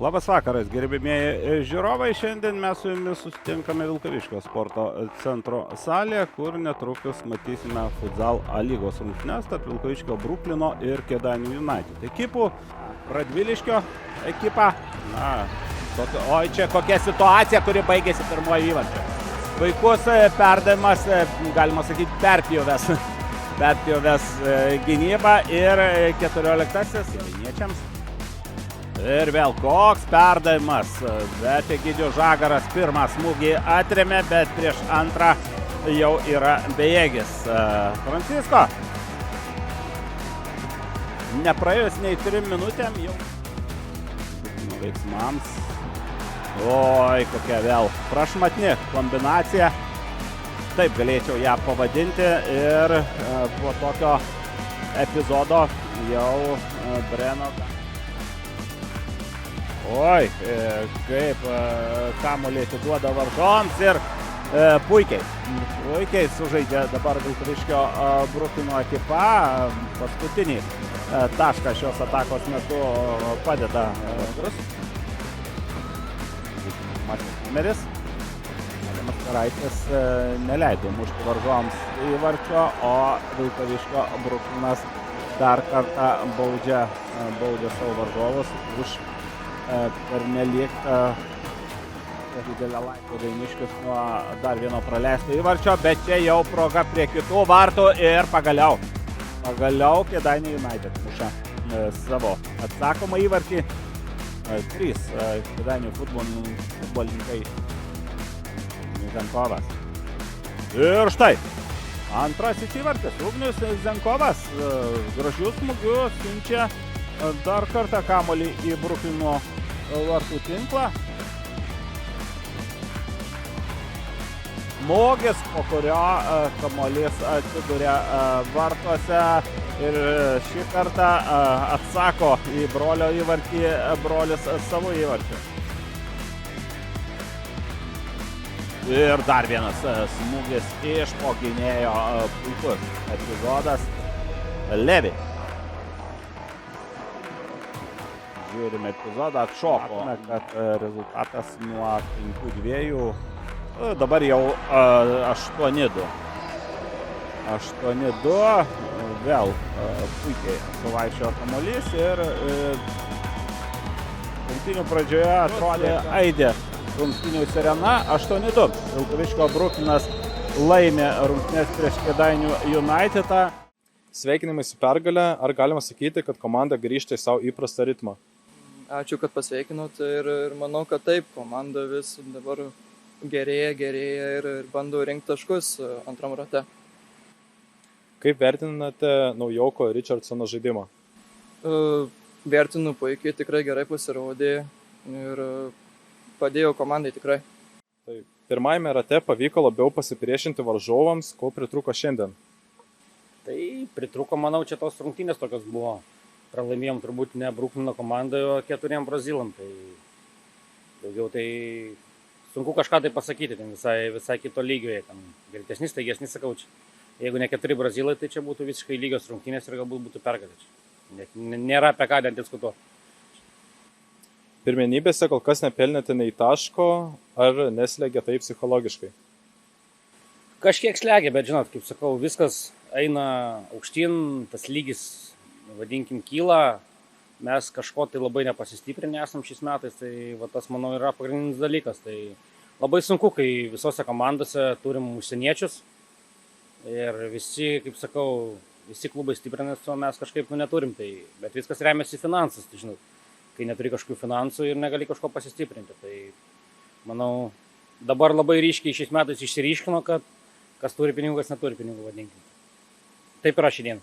Labas vakaras, gerbimieji žiūrovai. Šiandien mes su jumis susitinkame Vilkaviškio sporto centro salėje, kur netrukus matysime futsal A lygos rungtynes tarp Vilkaviškio Bruklino ir Kėdainių United ekipų. Radviliškio ekipa. Oi, čia kokia situacija, kuri baigėsi pirmoji įvarčiu. Puikus perdavimas, galima sakyti, perpjovęs gynybą ir 14-asis vilniečiams. Ir vėl koks perdavimas, bet Egidijus Žagaras pirmą smūgį atrėmė, bet prieš antrą jau yra bejėgis. Francisko, nepraėjus nei 3 minutėm jau veiksmams. Oi, kokia vėl prašmatni kombinacija, taip galėčiau ją pavadinti, ir po tokio epizodo jau Breno. Oi, kaip kamuolį atiduoda varžovams ir puikiai sužaidė dabar Vilkaviškio Bruklino ekipa. Paskutinį tašką šios atakos metu padeda numeris. Karaitis neleido mušti varžovams įvarčio, o Vilkaviškio Bruklinas dar kartą baudžia savo varžovus už pernelyg didelę laimę Dainiškius nuo dar vieno praleisto įvarčio, bet čia jau proga prie kitų vartų ir pagaliau Kėdainių United muša savo atsakomą įvartį. 3 Kėdainių futbolininkai Zenkovas. Ir štai antrasis įvartis, Ugnius Zenkovas gražių smūgių siunčia dar kartą kamuolį į Bruklino vartų tinklą. Smūgis, po kurio kamuolys atsiduria vartuose, ir šį kartą atsako į brolio įvartį brolis savo įvarčiu. Ir dar vienas smūgis iš po gynėjo, puikus epizodas. Levi. Žiūrime epizodą, atšoko, kad rezultatas nuo 5-2, dabar jau 8-2. 8-2, vėl puikiai suvaičiojo kamuolys ir rungtynių pradžioje atrodė aidė rungtynių sirena. 8-2. Vilkaviškio Bruklinas laimė rungtynes prieš Kėdainių United'ą. Sveikinimai su pergale. Ar galima sakyti, kad komanda grįžta į savo įprastą ritmą? Ačiū, kad pasveikinot, ir manau, kad taip, komanda vis dabar gerėja ir bando rinkti taškus antram rate. Kaip vertinate naujoko Richardsono žaidimą? Vertinu puikiai, tikrai gerai pasirodė ir padėjo komandai tikrai. Taip. Pirmajame rate pavyko labiau pasipriešinti varžovams, ko pritrūko šiandien? Tai pritrūko, manau, čia tos rungtynės tokios buvo. Pralaimėjom turbūt ne Bruklino komandai, o 4 brazilam. Tai daugiau tai sunku kažką tai pasakyti, ten visai kito lygio, ten greitesni, staigesni, sakau čia. Jeigu ne 4 brazilai, tai čia būtų visiškai lygios rungtynės ir galbūt būtų pergalė čia. Nėra apie ką diskutuoti. Pirmenybėse kol kas nepelnėte nei taško, ar neslegia tai psichologiškai? Kažkiek slegia, bet žinot, kaip sakau, viskas eina aukštyn, tas lygis, vadinkim, kyla, mes kažko tai labai nepasistiprinę esam šiais metais, tai va, tas, manau, yra pagrindinis dalykas. Tai labai sunku, kai visose komandose turim užsieniečius ir visi, kaip sakau, visi klubai stiprinasi, o mes kažkaip neturim, tai, bet viskas remiasi finansas, tai žinot, kai neturi kažkokių finansų ir negali kažko pasistiprinti. Tai, manau, dabar labai ryškiai šiais metais išsiryškino, kad kas turi pinigų, kas neturi pinigų, vadinkim. Taip yra šiandien.